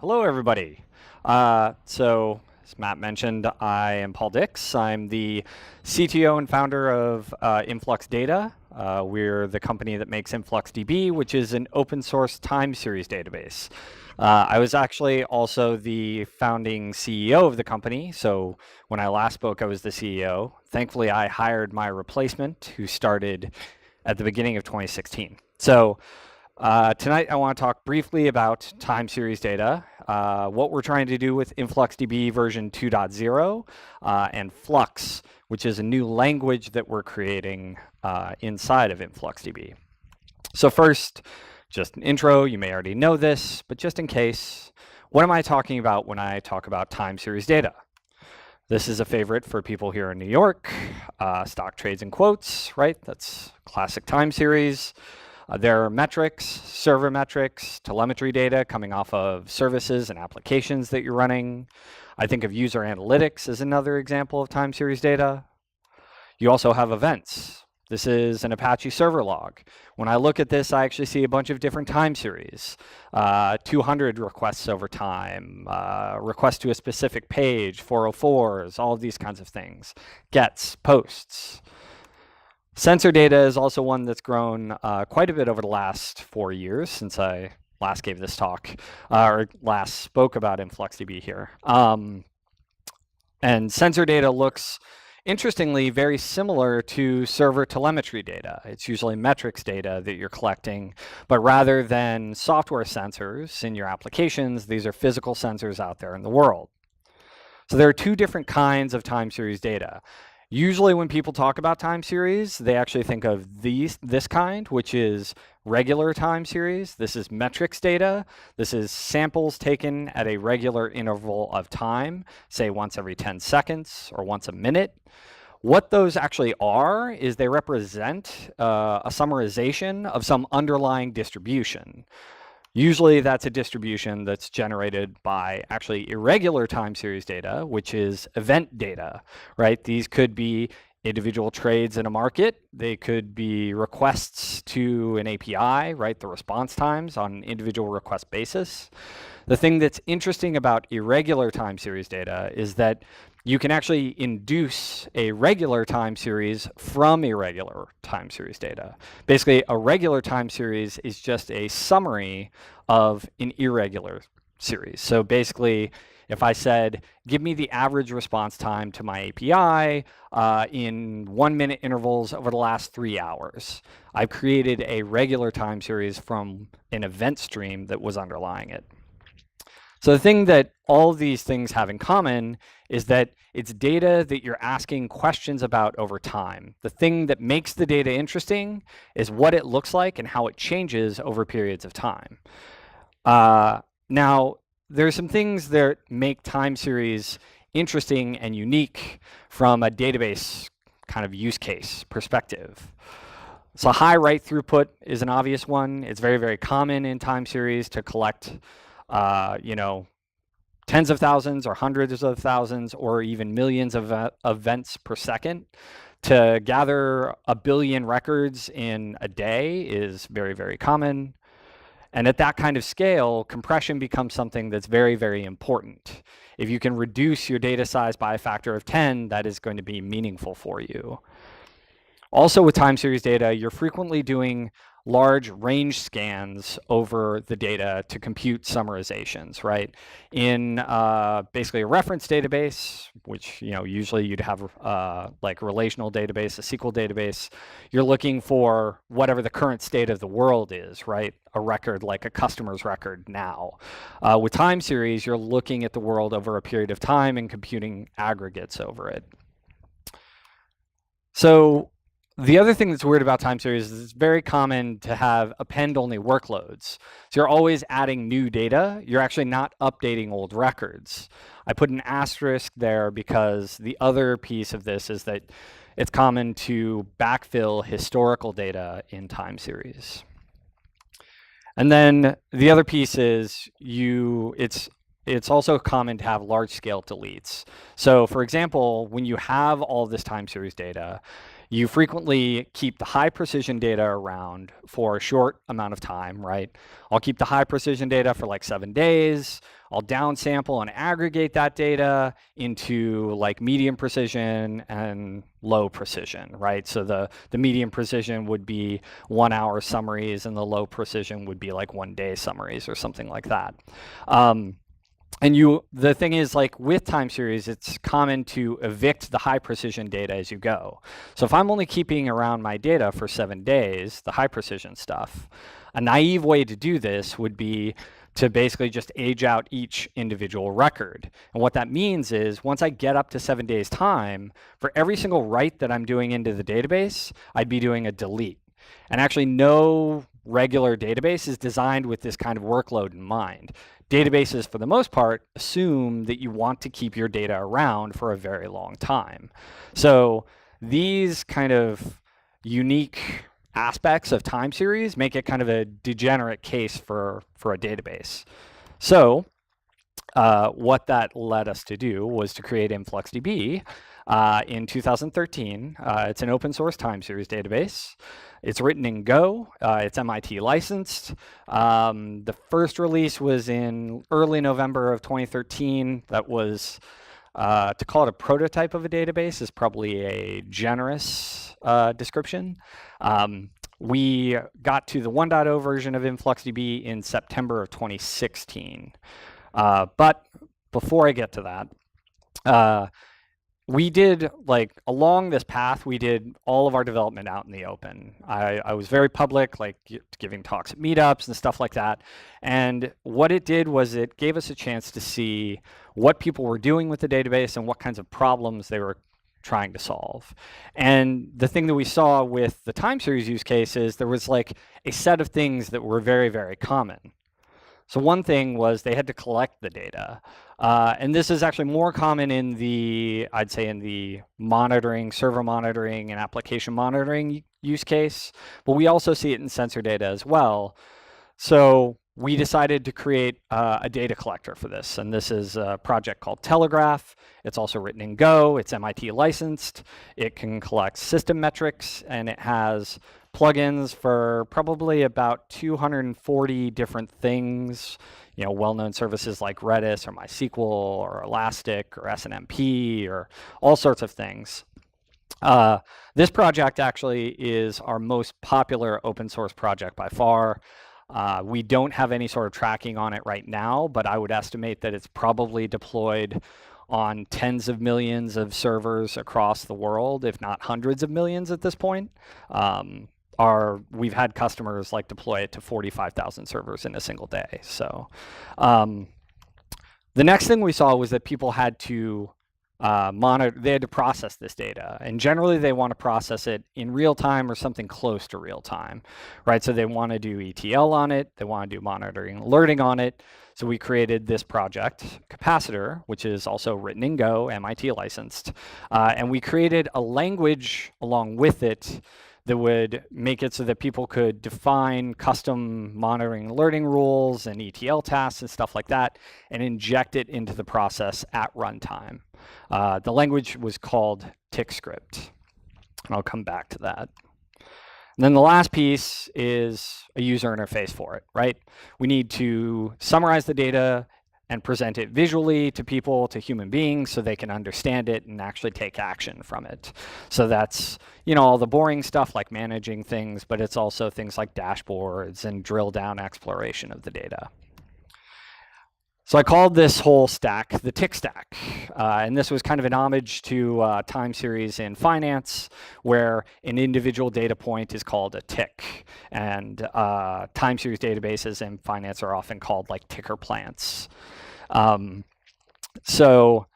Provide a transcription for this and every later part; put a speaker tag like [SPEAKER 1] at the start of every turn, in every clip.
[SPEAKER 1] Hello, everybody. As Matt mentioned, I am Paul Dix. I'm the CTO and founder of Influx Data. We're the company that makes InfluxDB, which is an open source time series database. I was actually also the founding CEO of the company. So when I last spoke, I was the CEO. Thankfully, I hired my replacement who started at the beginning of 2016. Tonight I want to talk briefly about time series data, what we're trying to do with InfluxDB version 2.0, and Flux, which is a new language that we're creating inside of InfluxDB. So first, just an intro. You may already know this, but just in case, what am I talking about when I talk about time series data? This is a favorite for people here in New York. Stock trades in quotes, right? That's classic time series. There are metrics, server metrics, telemetry data coming off of services and applications that you're running. I think of user analytics as another example of time series data. You also have events. This is an Apache server log. When I look at this, I actually see a bunch of different time series. 200 requests over time, requests to a specific page, 404s, all of these kinds of things. Gets, posts. Sensor data is also one that's grown quite a bit over the last 4 years since I last gave this talk, or last spoke about InfluxDB here. And sensor data looks, interestingly, very similar to server telemetry data. It's usually metrics data that you're collecting, but rather than software sensors in your applications, these are physical sensors out there in the world. So there are two different kinds of time series data. Usually when people talk about time series, they actually think of this kind, which is regular time series. This is metrics data. This is samples taken at a regular interval of time, say once every 10 seconds or once a minute. What those actually are is they represent a summarization of some underlying distribution. Usually that's a distribution that's generated by actually irregular time series data, which is event data, right? These could be individual trades in a market. They could be requests to an API, right? The response times on an individual request basis. The thing that's interesting about irregular time series data is that you can actually induce a regular time series from irregular time series data. Basically, a regular time series is just a summary of an irregular series. So basically, if I said, give me the average response time to my API in 1 minute intervals over the last 3 hours, I've created a regular time series from an event stream that was underlying it. So the thing that all of these things have in common is that it's data that you're asking questions about over time. The thing that makes the data interesting is what it looks like and how it changes over periods of time. Now, there are some things that make time series interesting and unique from a database kind of use case perspective. So high write throughput is an obvious one. It's very, very common in time series to collect tens of thousands or hundreds of thousands or even millions of events per second. To gather 1 billion records in a day is very, very common. And at that kind of scale, compression becomes something that's very, very important. If you can reduce your data size by a factor of 10, that is going to be meaningful for you. Also with time series data, you're frequently doing large range scans over the data to compute summarizations, right? In basically a reference database, which usually you'd have like a relational database, a SQL database, you're looking for whatever the current state of the world is, right? A record like a customer's record now. With time series, you're looking at the world over a period of time and computing aggregates over it. So the other thing that's weird about time series is it's very common to have append-only workloads. So you're always adding new data. You're actually not updating old records. I put an asterisk there because the other piece of this is that it's common to backfill historical data in time series. And then the other piece is it's also common to have large-scale deletes. So for example, when you have all this time series data, You frequently keep the high precision data around for a short amount of time, right? I'll keep the high precision data for like 7 days. I'll downsample and aggregate that data into like medium precision and low precision, right? So the medium precision would be 1 hour summaries and the low precision would be like 1 day summaries or something like that. And the thing is, like with time series, it's common to evict the high precision data as you go. So if I'm only keeping around my data for 7 days, the high precision stuff, a naive way to do this would be to basically just age out each individual record. And what that means is once I get up to 7 days time, for every single write that I'm doing into the database, I'd be doing a delete. And actually no regular database is designed with this kind of workload in mind. Databases, for the most part, assume that you want to keep your data around for a very long time. So these kind of unique aspects of time series make it kind of a degenerate case for a database. So what that led us to do was to create InfluxDB in 2013. It's an open source time series database. It's written in Go. It's MIT licensed. The first release was in early November of 2013. That was, to call it a prototype of a database is probably a generous description. We got to the 1.0 version of InfluxDB in September of 2016. But before I get to that, we did, like, along this path, we did all of our development out in the open. I was very public, like giving talks at meetups and stuff like that. And what it did was it gave us a chance to see what people were doing with the database and what kinds of problems they were trying to solve. And the thing that we saw with the time series use case is there was like a set of things that were very, very common. So one thing was they had to collect the data. And this is actually more common in the, I'd say in the monitoring, server monitoring and application monitoring use case, but we also see it in sensor data as well. So we decided to create a data collector for this. And this is a project called Telegraph. It's also written in Go. It's MIT licensed. It can collect system metrics, and it has plugins for probably about 240 different things, you know, well-known services like Redis or MySQL or Elastic or SNMP or all sorts of things. This project actually is our most popular open source project by far. We don't have any sort of tracking on it right now, but I would estimate that it's probably deployed on tens of millions of servers across the world, if not hundreds of millions at this point. We've had customers like deploy it to 45,000 servers in a single day. So the next thing we saw was that people had to they had to process this data, and generally they want to process it in real time or something close to real time, right? So they want to do ETL on it, they want to do monitoring and alerting on it. So we created this project, Capacitor, which is also written in Go, MIT licensed, and we created a language along with it that would make it so that people could define custom monitoring and alerting rules and ETL tasks and stuff like that, and inject it into the process at runtime. The language was called TickScript, and I'll come back to that. And then the last piece is a user interface for it, right? We need to summarize the data and present it visually to people, to human beings, so they can understand it and actually take action from it. So that's, you know, all the boring stuff like managing things, but it's also things like dashboards and drill down exploration of the data. So I called this whole stack the tick stack. And this was kind of an homage to time series in finance, where an individual data point is called a tick. And time series databases in finance are often called like ticker plants. So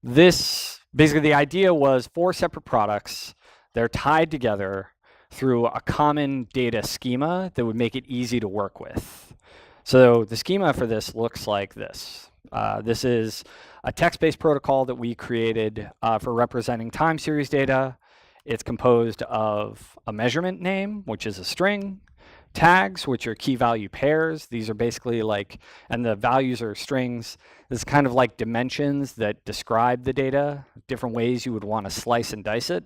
[SPEAKER 1] this, basically the idea was 4 separate products. They're tied together through a common data schema that would make it easy to work with. So the schema for this looks like this. This is a text-based protocol that we created for representing time series data. It's composed of a measurement name, which is a string, tags, which are key value pairs. These are basically like, and the values are strings. This is kind of like dimensions that describe the data, different ways you would want to slice and dice it.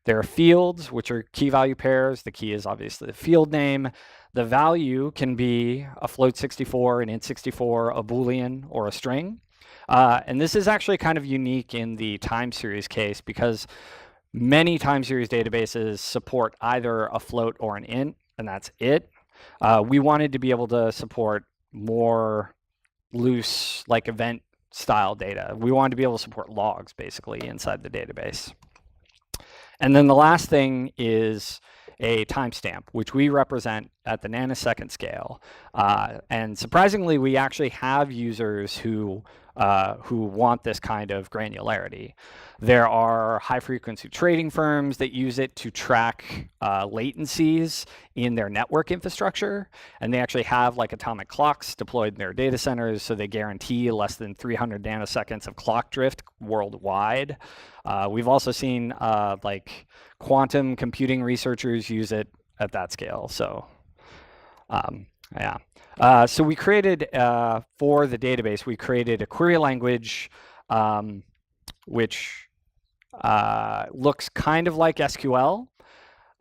[SPEAKER 1] There are fields, which are key value pairs. The key is obviously the field name. The value can be a float 64, an int 64, a boolean, or a string. And this is actually kind of unique in the time series case because many time series databases support either a float or an int, and that's it. We wanted to be able to support more loose, like event style data. We wanted to be able to support logs basically inside the database. And then the last thing is a timestamp, which we represent at the nanosecond scale. And surprisingly, we actually have users who want this kind of granularity. There are high-frequency trading firms that use it to track latencies in their network infrastructure, and they actually have like atomic clocks deployed in their data centers, so they guarantee less than 300 nanoseconds of clock drift worldwide. We've also seen like quantum computing researchers use it at that scale. So yeah. So we created, for the database, we created a query language which looks kind of like SQL.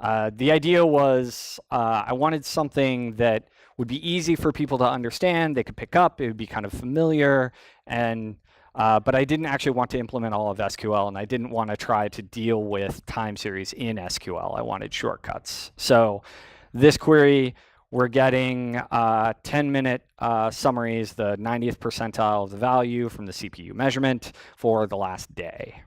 [SPEAKER 1] The idea was I wanted something that would be easy for people to understand, they could pick up, it would be kind of familiar, and but I didn't actually want to implement all of SQL, and I didn't want to try to deal with time series in SQL. I wanted shortcuts. So this query, we're getting 10-minute summaries, the 90th percentile of the value from the CPU measurement for the last day.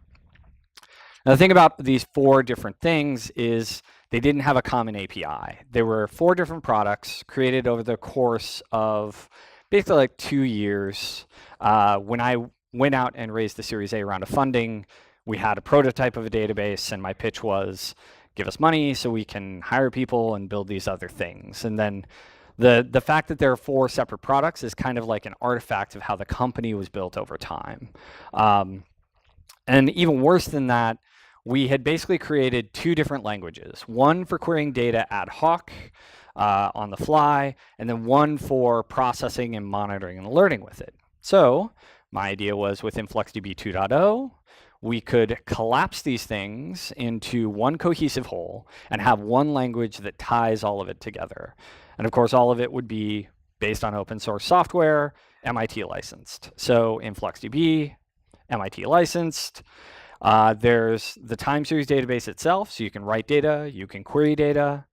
[SPEAKER 1] Now, the thing about these 4 different things is they didn't have a common API. There were 4 different products created over the course of basically like 2 years. When I went out and raised the Series A round of funding, we had a prototype of a database, and my pitch was, give us money so we can hire people and build these other things. And then the fact that there are 4 separate products is kind of like an artifact of how the company was built over time. And even worse than that, we had basically created 2 different languages, one for querying data ad hoc on the fly, and then one for processing and monitoring and alerting with it. So my idea was with InfluxDB 2.0, we could collapse these things into one cohesive whole and have one language that ties all of it together. And of course, all of it would be based on open source software, MIT licensed. So InfluxDB, MIT licensed. There's the time series database itself, so you can write data, you can query data.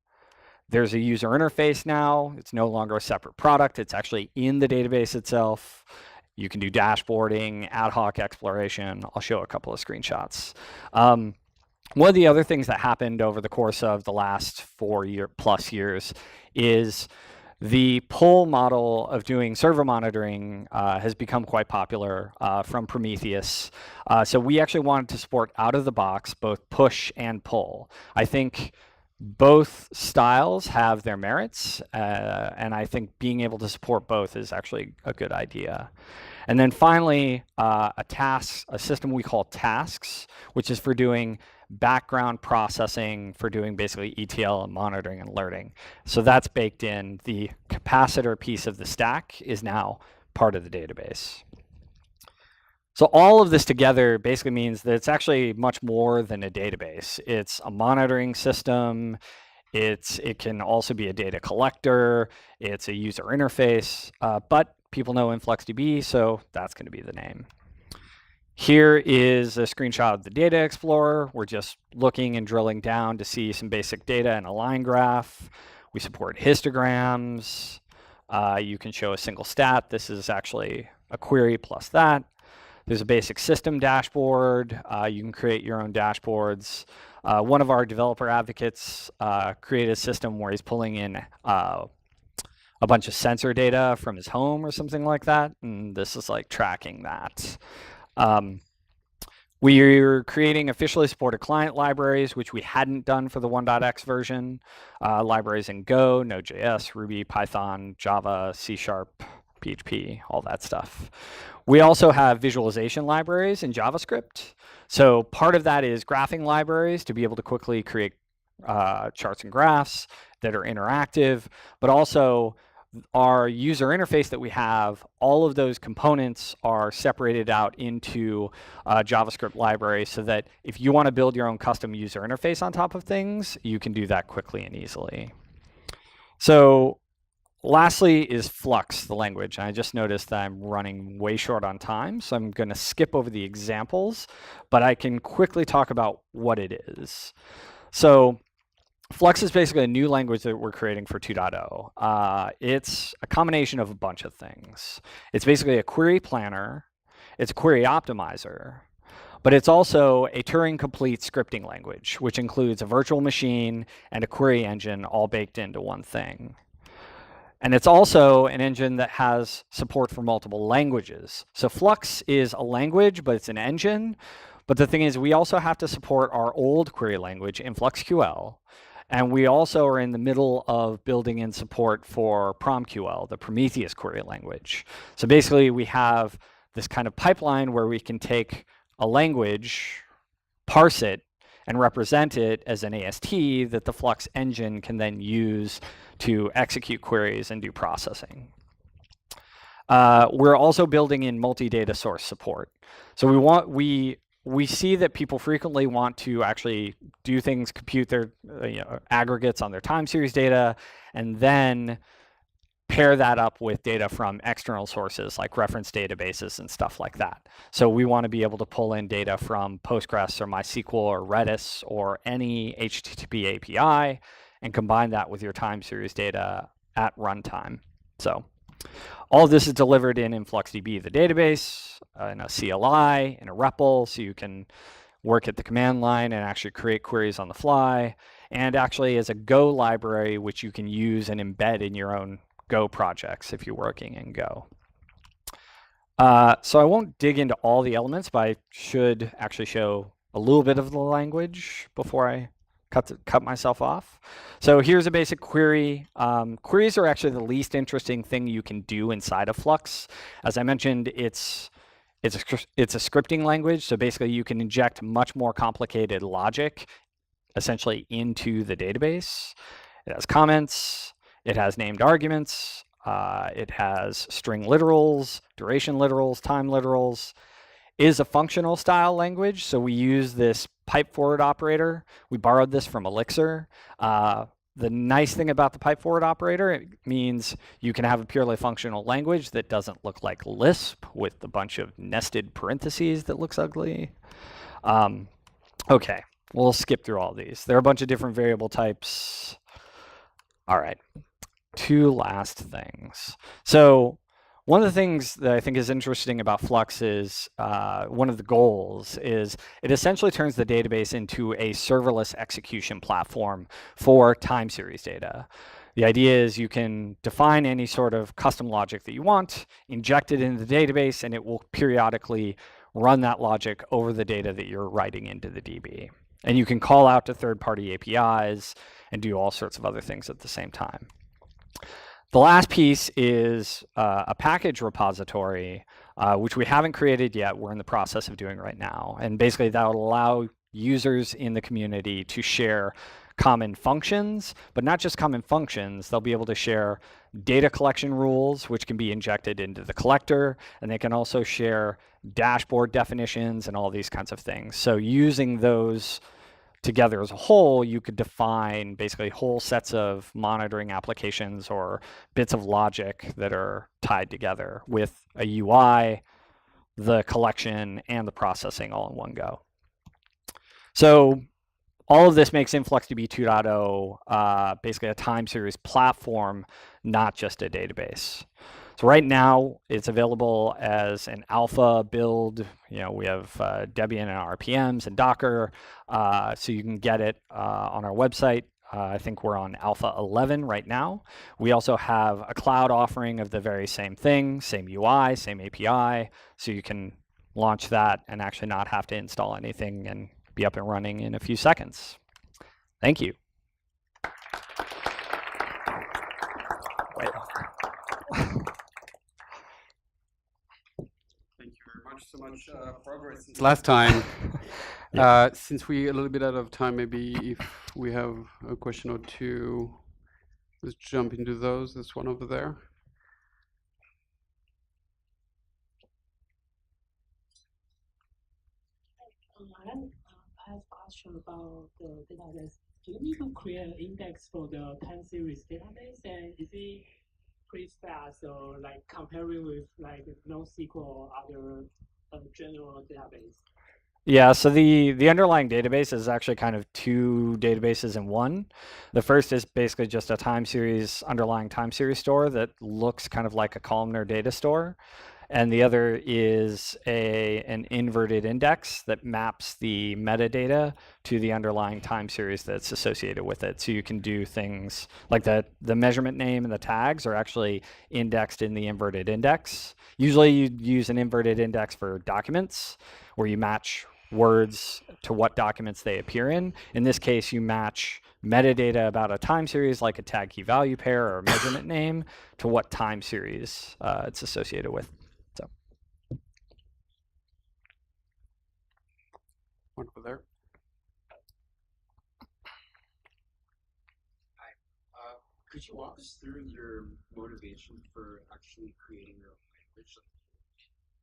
[SPEAKER 1] There's a user interface now. It's no longer a separate product. It's actually in the database itself. You can do dashboarding, ad hoc exploration. I'll show a couple of screenshots. One of the other things that happened over the course of the last 4+ years is the pull model of doing server monitoring has become quite popular from Prometheus. So we actually wanted to support out of the box both push and pull. I think both styles have their merits, and I think being able to support both is actually a good idea. And then finally, a system we call tasks, which is for doing background processing, for doing basically ETL and monitoring and alerting. So that's baked in. The capacitor piece of the stack is now part of the database. So all of this together basically means that it's actually much more than a database. It's a monitoring system. It can also be a data collector. It's a user interface, but people know InfluxDB, so that's going to be the name. Here is a screenshot of the Data Explorer. We're just looking and drilling down to see some basic data in a line graph. We support histograms. You can show a single stat. This is actually a query plus that. There's a basic system dashboard. You can create your own dashboards. One of our developer advocates created a system where he's pulling in a bunch of sensor data from his home or something like that, and this is like tracking that. We're creating officially supported client libraries, which we hadn't done for the 1.x version. Libraries in Go, Node.js, Ruby, Python, Java, C#, PHP, all that stuff. We also have visualization libraries in JavaScript. So part of that is graphing libraries to be able to quickly create charts and graphs that are interactive, but also our user interface that we have, all of those components are separated out into a JavaScript library so that if you want to build your own custom user interface on top of things, you can do that quickly and easily. So lastly is Flux, the language. And I just noticed that I'm running way short on time, so I'm going to skip over the examples, but I can quickly talk about what it is. So Flux is basically a new language that we're creating for 2.0. It's a combination of a bunch of things. It's basically a query planner, it's a query optimizer, but it's also a Turing-complete scripting language, which includes a virtual machine and a query engine all baked into one thing. And it's also an engine that has support for multiple languages. So Flux is a language, but it's an engine. But the thing is, we also have to support our old query language, InfluxQL. And we also are in the middle of building in support for PromQL, the Prometheus query language. So basically, we have this kind of pipeline where we can take a language, parse it, and represent it as an AST that the Flux engine can then use to execute queries and do processing. We're also building in multi-data source support. So we see that people frequently want to actually do things, compute their aggregates on their time series data, and then pair that up with data from external sources like reference databases and stuff like that. So we want to be able to pull in data from Postgres or MySQL or Redis or any HTTP API and combine that with your time series data at runtime. So all of this is delivered in InfluxDB, the database, in a CLI, in a REPL, so you can work at the command line and actually create queries on the fly, and actually as a Go library, which you can use and embed in your own Go projects if you're working in Go. So I won't dig into all the elements, but I should actually show a little bit of the language before I cut myself off. So here's a basic query. Queries are actually the least interesting thing you can do inside of Flux. As I mentioned, it's a scripting language, so basically you can inject much more complicated logic essentially into the database. It has comments, it has named arguments, it has string literals, duration literals, time literals. It is a functional style language, so we use this pipe forward operator. We borrowed this from Elixir. The nice thing about the pipe forward operator, it means you can have a purely functional language that doesn't look like Lisp with a bunch of nested parentheses that looks ugly. Okay, we'll skip through all these. There are a bunch of different variable types. All right, two last things. So one of the things that I think is interesting about Flux is one of the goals is it essentially turns the database into a serverless execution platform for time series data. The idea is you can define any sort of custom logic that you want, inject it into the database, and it will periodically run that logic over the data that you're writing into the DB. And you can call out to third-party APIs and do all sorts of other things at the same time. The last piece is a package repository, which we haven't created yet. We're in the process of doing right now. And basically that will allow users in the community to share common functions, but not just common functions. They'll be able to share data collection rules, which can be injected into the collector, and they can also share dashboard definitions and all these kinds of things. So using those together as a whole, you could define basically whole sets of monitoring applications or bits of logic that are tied together with a UI, the collection, and the processing all in one go. So all of this makes InfluxDB 2.0 basically a time series platform, not just a database. So right now, it's available as an alpha build. You know, we have Debian and RPMs and Docker, so you can get it on our website. I think we're on Alpha 11 right now. We also have a cloud offering of the very same thing, same UI, same API, so you can launch that and actually not have to install anything and be up and running in a few seconds. Thank you.
[SPEAKER 2] So much progress since last time. Yeah. Since we're a little bit out of time, maybe if we have a question or two, Let's jump into those. This one over there.
[SPEAKER 3] I have a question about the database. Do you need to create an index for the time series database, and is it pretty fast, or like comparing with like NoSQL or other general database?
[SPEAKER 1] Yeah, so the underlying database is actually kind of two databases in one. The first is basically just a time series, underlying time series store that looks kind of like a columnar data store. And the other is an inverted index that maps the metadata to the underlying time series that's associated with it. So you can do things like the measurement name and the tags are actually indexed in the inverted index. Usually you use an inverted index for documents where you match words to what documents they appear in. In this case, you match metadata about a time series like a tag key value pair or a measurement name to what time series it's associated with.
[SPEAKER 2] One over there.
[SPEAKER 4] Hi. Could you walk us through your motivation for actually creating your own language?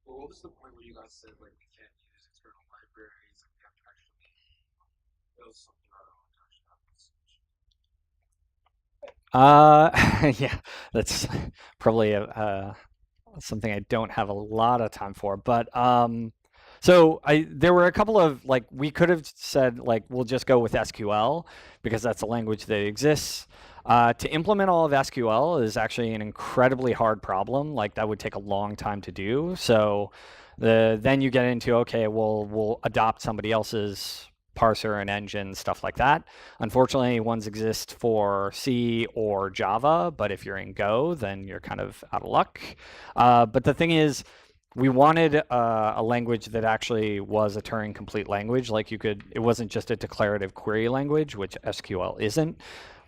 [SPEAKER 4] Well, what was the point where you guys said like we can't use external libraries and we have to actually build something our own?
[SPEAKER 1] Yeah, that's probably something I don't have a lot of time for, but so there were a couple of like we could have said like we'll just go with SQL because that's a language that exists. To implement all of SQL is actually an incredibly hard problem. Like that would take a long time to do. So then you get into okay, we'll adopt somebody else's parser and engine, stuff like that. Unfortunately, ones exist for C or Java, but if you're in Go, then you're kind of out of luck. But the thing is, we wanted a language that actually was a Turing complete language. Like it wasn't just a declarative query language, which SQL isn't.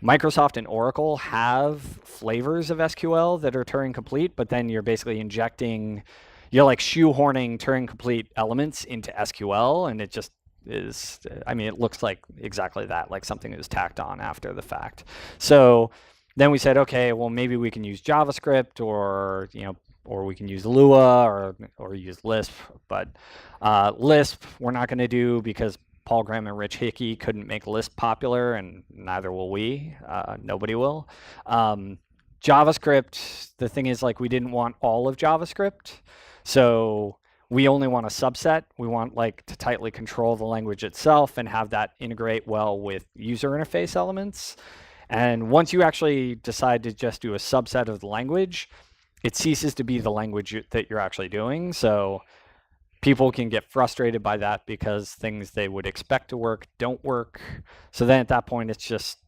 [SPEAKER 1] Microsoft and Oracle have flavors of SQL that are Turing complete, but then you're basically you're like shoehorning Turing complete elements into SQL, and it just is, I mean, it looks like exactly that, like something that was tacked on after the fact. So then we said, okay, well, maybe we can use JavaScript or we can use Lua or use Lisp, but Lisp we're not going to do because Paul Graham and Rich Hickey couldn't make Lisp popular, and neither will we. Nobody will. JavaScript, the thing is, like, we didn't want all of JavaScript, so we only want a subset. We want like to tightly control the language itself and have that integrate well with user interface elements. And once you actually decide to just do a subset of the language, it ceases to be the language that you're actually doing. So people can get frustrated by that because things they would expect to work don't work. So then at that point, it's just,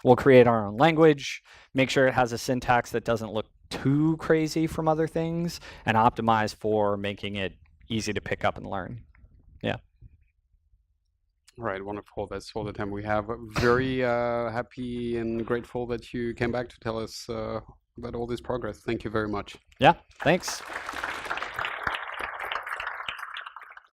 [SPEAKER 1] we'll create our own language, make sure it has a syntax that doesn't look too crazy from other things, and optimize for making it easy to pick up and learn. Yeah.
[SPEAKER 2] All right, wonderful. That's all the time we have. Very happy and grateful that you came back to tell us about all this progress. Thank you very much.
[SPEAKER 1] Yeah, thanks.